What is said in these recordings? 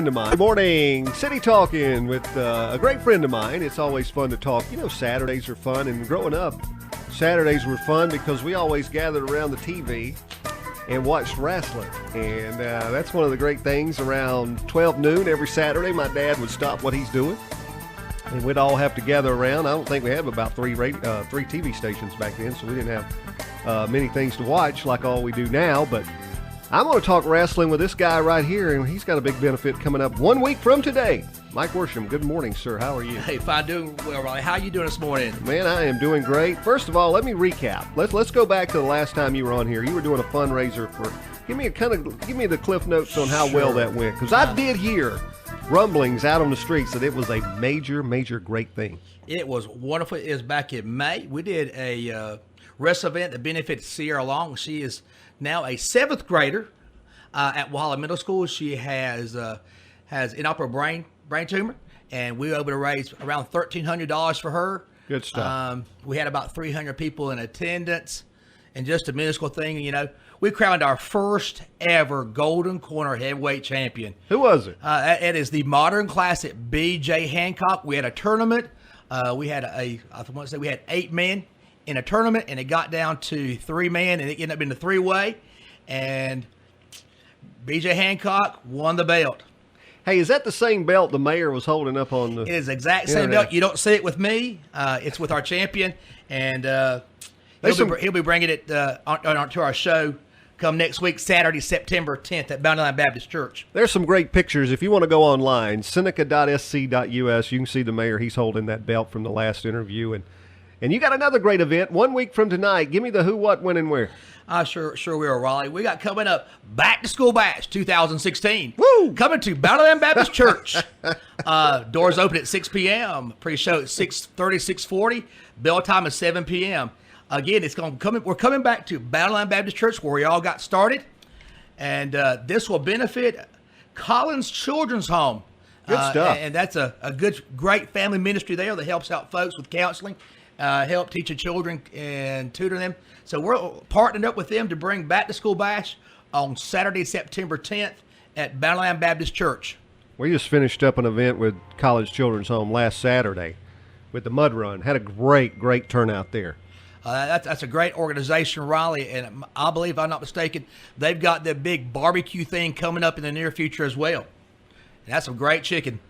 Of mine. Good morning, City Talking with a great friend of mine. It's always fun to talk. You know, Saturdays are fun, and growing up, Saturdays were fun because we always gathered around the TV and watched wrestling. And that's one of the great things. Around 12 noon every Saturday, my dad would stop what he's doing, and we'd all have to gather around. I don't think we had about three TV stations back then, so we didn't have many things to watch like all we do now, but I'm going to talk wrestling with this guy right here, and he's got a big benefit coming up 1 week from today. Mike Worsham, good morning, sir. How are you? Hey, fine, doing well, Riley. How are you doing this morning? Man, I am doing great. First of all, let me recap. Let's go back to the last time you were on here. You were doing a fundraiser for. Give me the cliff notes on how well that went, because I did hear rumblings out on the streets that it was a major, great thing. It was wonderful. It was back in May. We did a wrestling event that benefited Sierra Long. She is now a 7th grader at Walhalla Middle School. She has inoperable brain tumor, and we were able to raise around $1,300 for her. Good stuff. We had about 300 people in attendance, and just a minuscule thing, you know, we crowned our first ever Golden Corner heavyweight champion. Who was it? It is the Modern Classic B.J. Hancock. We had a tournament. We had 8 men in a tournament, and it got down to 3 men, and it ended up being a 3-way, and B.J. Hancock won the belt. Hey, is that the same belt the mayor was holding up on the? It is the exact same belt. You don't see it with me. It's with our champion, and he'll be bringing it onto our show come next week, Saturday, September 10th at Bountyland Baptist Church. There's some great pictures. If you want to go online, seneca.sc.us, you can see the mayor. He's holding that belt from the last interview, and you got another great event 1 week from tonight. Give me the who, what, when, and where. Sure we are, Raleigh. We got coming up Back to School Bash 2016. Woo! Coming to Bountyland Baptist Church. Doors open at 6 p.m. Pre-show at 6:30, 6:40. Bell time is 7 p.m. Again, we're coming back to Bountyland Baptist Church where we all got started. And this will benefit Collins Children's Home. Good stuff. And that's a great family ministry there that helps out folks with counseling. Help teaching children and tutor them. So we're partnering up with them to bring Back to School Bash on Saturday, September 10th at Bountyland Baptist Church. We just finished up an event with College Children's Home last Saturday with the Mud Run. Had a great turnout there. That's a great organization, Riley, and I believe, if I'm not mistaken, they've got the big barbecue thing coming up in the near future as well. And that's some great chicken.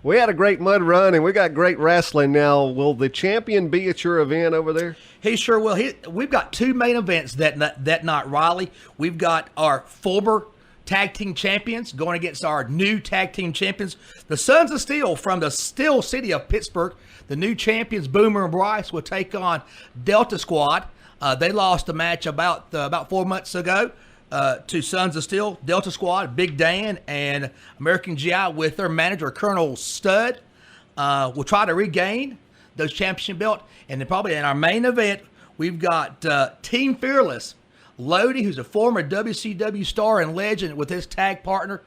We had a great mud run, and we got great wrestling. Now, will the champion be at your event over there? He sure will. We've got 2 main events that night, Riley. We've got our former tag team champions going against our new tag team champions, the Sons of Steel from the Steel City of Pittsburgh. The new champions, Boomer and Bryce, will take on Delta Squad. They lost a match about 4 months ago to Sons of Steel. Delta Squad, Big Dan, and American GI with their manager, Colonel Stud, will try to regain those championship belt. And then probably in our main event, we've got Team Fearless, Lodi, who's a former WCW star and legend, with his tag partner,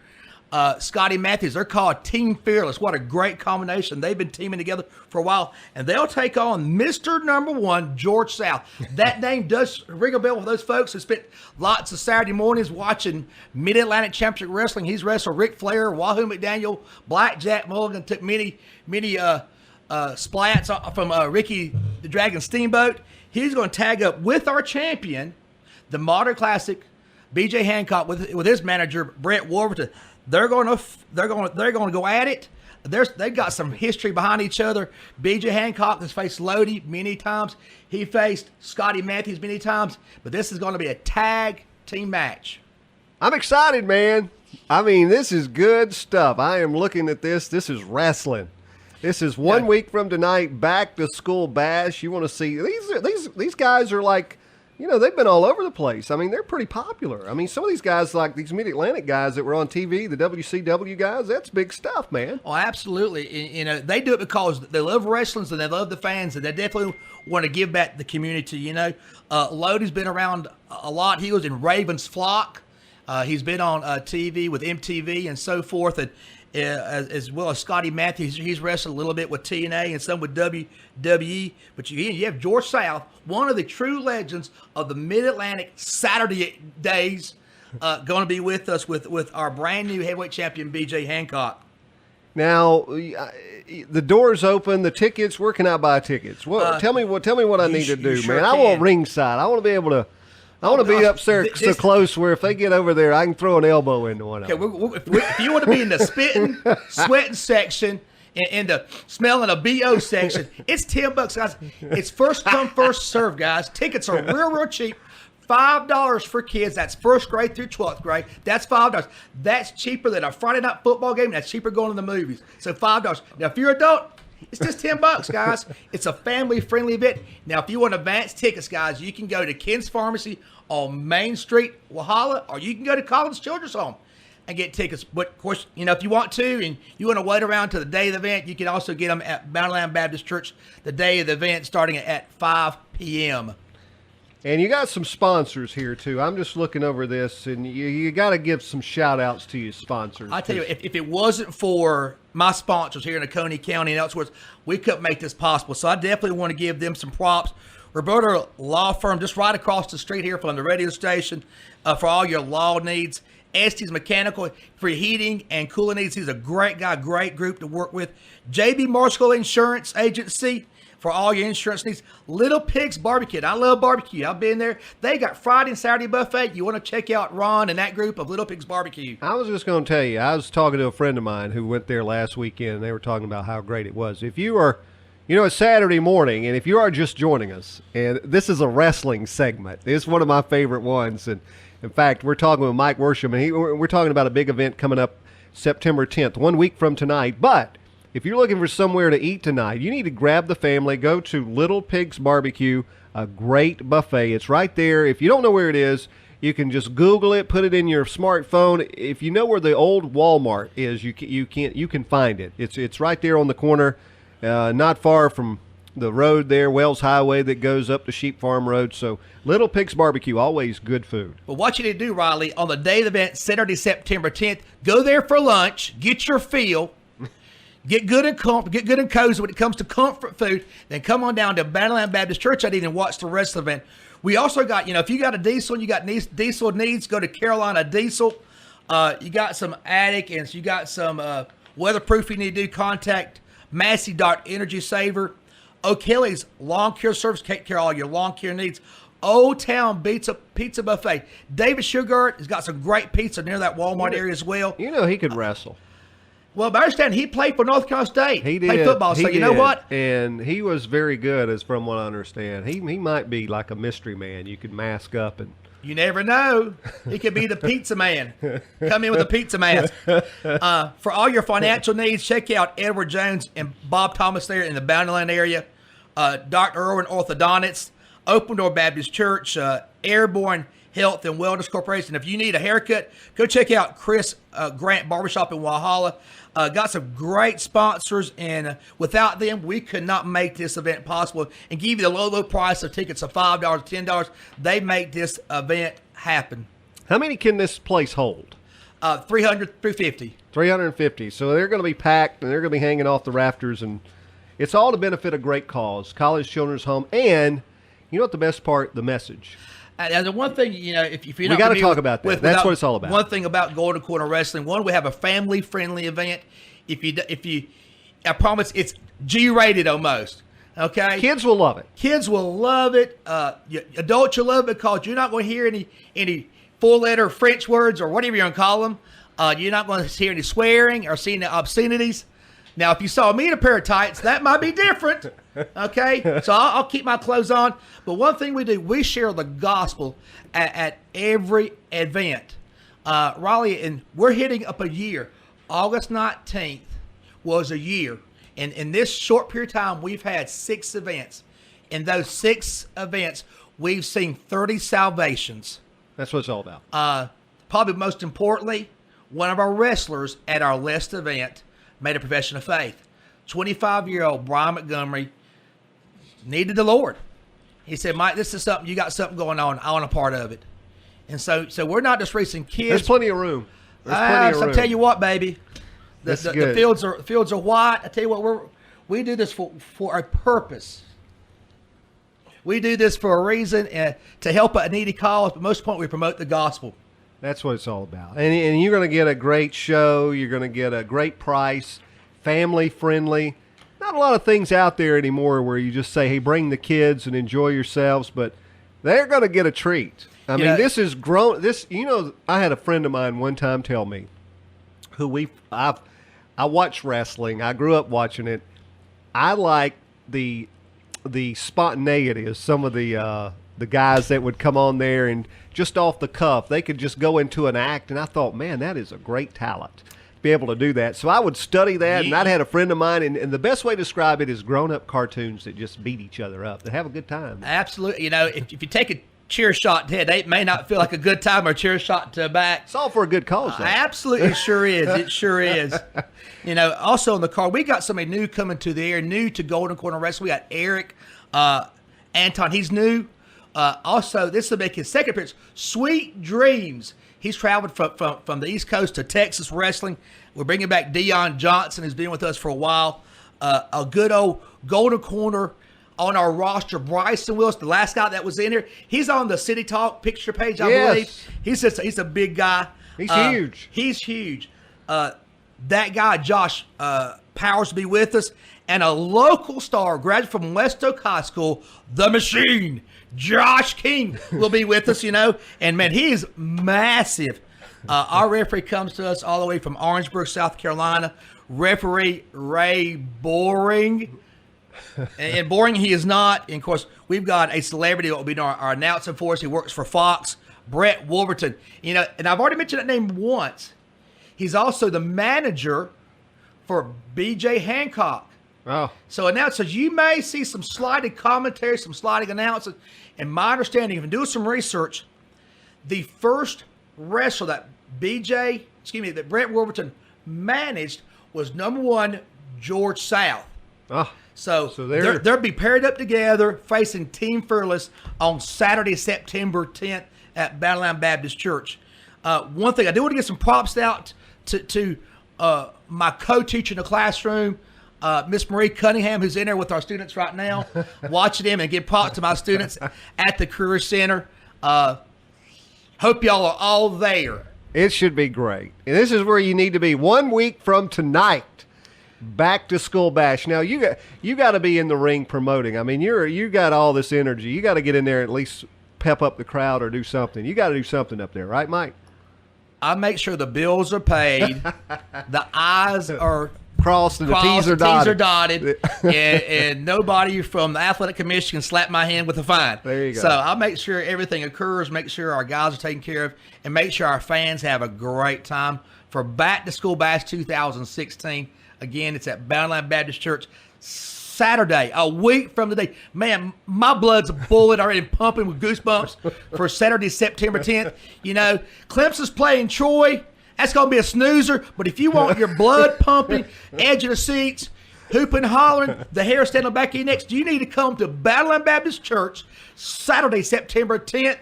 Scotty Matthews. They're called Team Fearless. What a great combination. They've been teaming together for a while, and they'll take on Mr. Number 1, George South. That name does ring a bell with those folks who spent lots of Saturday mornings watching Mid-Atlantic Championship Wrestling. He's wrestled Ric Flair, Wahoo McDaniel, Blackjack Mulligan, took many splats from Ricky the Dragon Steamboat. He's going to tag up with our champion, the Modern Classic, B.J. Hancock, with his manager, Brett Wolverton. They're going to go at it. They've got some history behind each other. B.J. Hancock has faced Lodi many times. He faced Scotty Matthews many times. But this is going to be a tag team match. I'm excited, man. I mean, this is good stuff. I am looking at this. This is wrestling. This is 1 week from tonight. Back to School Bash. You want to see these guys are like, you know, they've been all over the place. I mean, they're pretty popular. I mean, some of these guys, like these Mid-Atlantic guys that were on TV, the WCW guys, that's big stuff, man. Oh, absolutely. You know, they do it because they love wrestling and they love the fans, and they definitely want to give back to the community, you know. Lodi's been around a lot. He was in Raven's Flock. He's been on TV with MTV and so forth, and as well as Scotty Matthews. He's wrestled a little bit with TNA and some with WWE. But you have George South, one of the true legends of the Mid-Atlantic Saturday days. going to be with us with our brand new heavyweight champion, BJ Hancock. Now, the doors open, the tickets. Where can I buy tickets? Tell me what I need to do, sure man. I want ringside. I want to be able to. I want to be up there so close where if they get over there, I can throw an elbow into one of them. If you want to be in the spitting, sweating section, in the smelling of BO section, it's $10, guys. It's first come, first serve, guys. Tickets are real cheap. $5 for kids. That's first grade through 12th grade. That's $5. That's cheaper than a Friday night football game. That's cheaper going to the movies. So $5. Now, if you're an adult, it's just $10, guys. It's a family-friendly event. Now, if you want advanced tickets, guys, you can go to Ken's Pharmacy on Main Street, Walhalla, or you can go to Collins Children's Home and get tickets. But, of course, if you want to and you want to wait around to the day of the event, you can also get them at Bountyland Baptist Church the day of the event starting at 5 p.m. And you got some sponsors here, too. I'm just looking over this, and you got to give some shout-outs to your sponsors. I tell you, if it wasn't for my sponsors here in Oconee County and elsewhere, we couldn't make this possible. So I definitely want to give them some props. Roberta Law Firm, just right across the street here from the radio station, for all your law needs. Estes Mechanical for your heating and cooling needs. He's a great guy, great group to work with. JB Marshall Insurance Agency for all your insurance needs. Little Pigs Barbecue. I love barbecue. I've been there. They got Friday and Saturday buffet. You want to check out Ron and that group of Little Pigs Barbecue. I was just going to tell you, I was talking to a friend of mine who went there last weekend, and they were talking about how great it was. If you are, it's Saturday morning, and if you are just joining us, and this is a wrestling segment, it's one of my favorite ones, and in fact, we're talking with Mike Worsham, and we're talking about a big event coming up September 10th, 1 week from tonight. But if you're looking for somewhere to eat tonight, you need to grab the family, go to Little Pigs Barbecue, a great buffet. It's right there. If you don't know where it is, you can just Google it, put it in your smartphone. If you know where the old Walmart is, you can find it. It's right there on the corner, not far from the road there, Wells Highway that goes up to Sheep Farm Road. So Little Pigs Barbecue, always good food. But what you need to do, Riley, on the day of the event, Saturday, September 10th, go there for lunch, get your fill, get good and cozy when it comes to comfort food, then come on down to Bountyland Baptist Church and watch the rest of the event. We also got, if you got a diesel and you got diesel needs, go to Carolina Diesel. You got some attic and you got some weatherproof you need to do, contact Massey Energy Saver. O'Kelly's Lawn Care Service, take care of all your lawn care needs. Old Town Pizza Buffet. David Sugart has got some great pizza near that Walmart area as well. He could wrestle. Well, but I understand he played for North Carolina State. He did. Played football, so you know what? And he was very good, as from what I understand. He might be like a mystery man. You could mask up and. You never know. He could be the pizza man. Come in with a pizza mask. For all your financial needs, check out Edward Jones and Bob Thomas there in the Bountyland area. Dr. Irwin Orthodontics, Open Door Baptist Church, Airborne Health and Wellness Corporation. If you need a haircut, go check out Chris Grant Barbershop in Walhalla. Got some great sponsors, and without them, we could not make this event possible and give you the low price of tickets of $5, $10. They make this event happen. How many can this place hold? 300, 350. 350. So they're going to be packed, and they're going to be hanging off the rafters, and it's all to benefit a great cause, College Children's Home, and you know what the best part? The message. And the one thing, if you're not, we got to talk about that. That's what it's all about. One thing about Golden Corner Wrestling, we have a family-friendly event. If you, I promise, it's G-rated almost. Okay, kids will love it. Kids will love it. Adults will love it because you're not going to hear any four-letter French words or whatever you're going to call them. You're not going to hear any swearing or see any obscenities. Now, if you saw me in a pair of tights, that might be different, okay? So I'll keep my clothes on. But one thing we do, we share the gospel at every event. Raleigh, and we're hitting up a year. August 19th was a year. And in this short period of time, we've had 6 events. In those 6 events, we've seen 30 salvations. That's what it's all about. Probably most importantly, one of our wrestlers at our last event made a profession of faith. 25-year-old Brian Montgomery needed the Lord. He said, Mike, this is something, you got something going on. I want a part of it. And so we're not just racing kids. There's plenty of room. I'll tell you what, baby. The fields are white. I tell you what, we do this for a purpose. We do this for a reason, to help a needy cause, but most importantly, we promote the gospel. That's what it's all about. And you're going to get a great show. You're going to get a great price, family friendly. Not a lot of things out there anymore where you just say, hey, bring the kids and enjoy yourselves, but they're going to get a treat. I mean, this is grown. I had a friend of mine one time tell me I watch wrestling. I grew up watching it. I like the spontaneity of some of the guys that would come on there and just off the cuff, they could just go into an act. And I thought, man, that is a great talent to be able to do that. So I would study that, and I'd had a friend of mine, and the best way to describe it is grown-up cartoons that just beat each other up, that have a good time. Absolutely. If you take a cheer shot to head, it may not feel like a good time, or a cheer shot to back. It's all for a good cause, though. Absolutely, it sure is. It sure is. Also on the card, we got somebody new coming to the air, new to Golden Corner Wrestling. We got Eric Anton. He's new. Also, this will make his second appearance. Sweet Dreams. He's traveled from the East Coast to Texas wrestling. We're bringing back Dion Johnson, who's been with us for a while. A good old Golden Corner on our roster. Bryson Willis, the last guy that was in here. He's on the City Talk picture page, I believe. He's a big guy. He's huge. He's huge. That guy, Josh Powers, will be with us. And a local star, graduate from West Oak High School, the Machine, Josh King, will be with us, And, man, he is massive. Our referee comes to us all the way from Orangeburg, South Carolina. Referee Ray Boring. And Boring he is not. And, of course, we've got a celebrity that will be our announcer for us. He works for Fox, Brett Wolverton. And I've already mentioned that name once. He's also the manager for B.J. Hancock. Oh. So announcers, you may see some sliding commentary, some sliding announcers. And my understanding, if you do some research, the first wrestler that that Brett Wolverton managed was number 1, George South. Oh. So they'll be paired up together facing Team Fearless on Saturday, September 10th at Bountyland Baptist Church. One thing, I do want to give some props out to my co-teacher in the classroom, Miss Marie Cunningham, who's in there with our students right now, watching them, and give props to my students at the Career Center. Hope y'all are all there. It should be great. And this is where you need to be 1 week from tonight. Back to school bash. Now you got to be in the ring promoting. I mean, you got all this energy. You got to get in there and at least pep up the crowd or do something. You got to do something up there, right, Mike? I make sure the bills are paid, the I's are crossed and the T's are dotted. and nobody from the Athletic Commission can slap my hand with a fine. There you go. So I'll make sure everything occurs, make sure our guys are taken care of, and make sure our fans have a great time for Back to School Bash 2016. Again, it's at Bountyland Baptist Church, Saturday, a week from today. Man, my blood's a bullet already, pumping with goosebumps for Saturday, September 10th. Clemson's playing Troy. That's going to be a snoozer. But if you want your blood pumping, edge of the seats, hooping, hollering, the hair standing on the back of your necks, you need to come to Bountyland Baptist Church, Saturday, September 10th.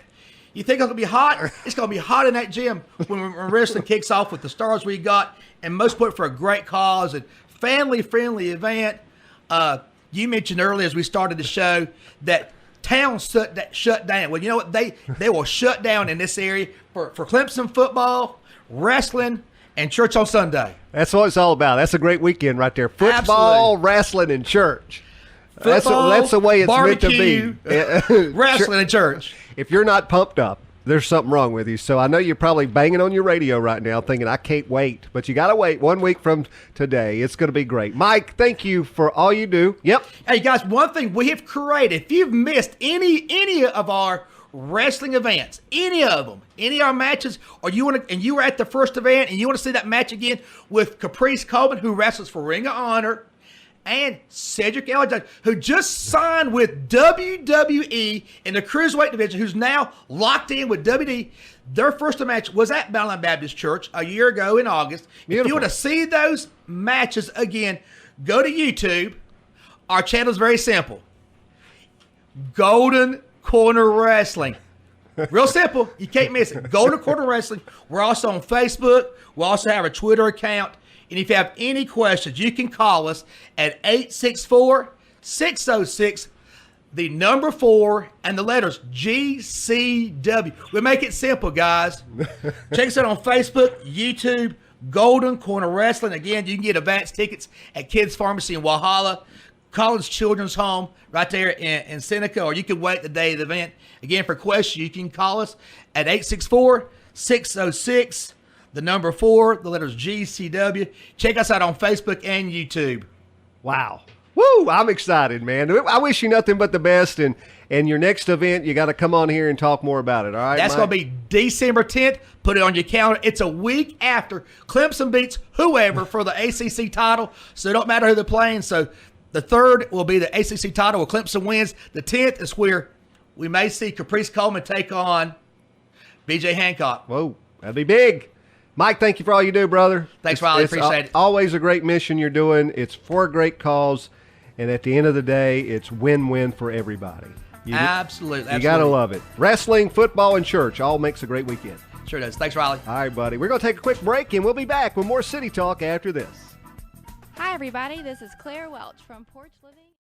You think it's going to be hot? It's going to be hot in that gym when wrestling kicks off with the stars we got, and most important for a great cause and family-friendly event. You mentioned earlier as we started the show that town shut down. Well, you know what? They will shut down in this area for Clemson football, wrestling, and church on Sunday. That's what it's all about. That's a great weekend right there. Football, wrestling, and church. Football, that's the way it's barbecue, meant to be. Wrestling and church. If you're not pumped up, there's something wrong with you. So I know you're probably banging on your radio right now thinking, I can't wait. But you got to wait 1 week from today. It's going to be great. Mike, thank you for all you do. Yep. Hey, guys, one thing we have created, if you've missed any of our wrestling events, any of our matches, or you were at the first event and you want to see that match again with Caprice Coleman, who wrestles for Ring of Honor, and Cedric Alexander, who just signed with WWE in the Cruiserweight division, who's now locked in with WWE. Their first match was at Bountyland Baptist Church a year ago in August. Beautiful. If you want to see those matches again, go to YouTube. Our channel is very simple. Golden Corner Wrestling. Real simple. You can't miss it. Golden Corner Wrestling. We're also on Facebook. We also have a Twitter account. And if you have any questions, you can call us at 864-606-5655. the number 4, and the letters GCW. We make it simple, guys. Check us out on Facebook, YouTube, Golden Corner Wrestling. Again, you can get advance tickets at Kids Pharmacy in Walhalla, Collins Children's Home right there in Seneca, or you can wait the day of the event. Again, for questions, you can call us at 864-606, the number 4, the letters GCW. Check us out on Facebook and YouTube. Wow. Woo! I'm excited, man. I wish you nothing but the best. And your next event, you got to come on here and talk more about it, all right, That's going to be December 10th. Put it on your calendar. It's a week after Clemson beats whoever for the ACC title, so it don't matter who they're playing. So the 3rd will be the ACC title where Clemson wins. The 10th is where we may see Caprice Coleman take on B.J. Hancock. Whoa, that'd be big. Mike, thank you for all you do, brother. Thanks, Riley. Appreciate it. Always a great mission you're doing. It's for a great cause. And at the end of the day, it's win-win for everybody. Absolutely. You got to love it. Wrestling, football, and church all makes a great weekend. Sure does. Thanks, Riley. All right, buddy. We're going to take a quick break, and we'll be back with more City Talk after this. Hi, everybody. This is Claire Welch from Porch Living.